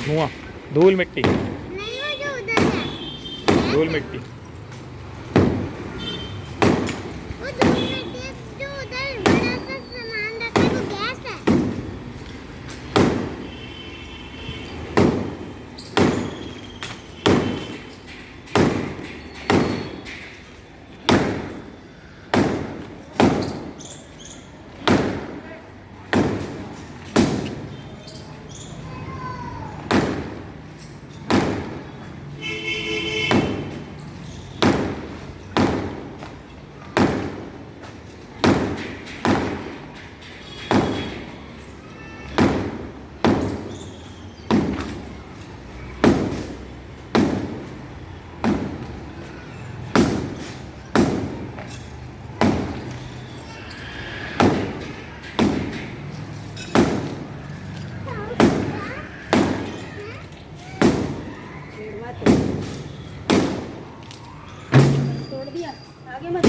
धुआं, धूल मिट्टी, नहीं वो जो उधर है धूल मिट्टी। वो धूल मिट्टी जो उधर बड़ा सा सामान रखा है वो गैस है। तोड़ दिया, आगे मत।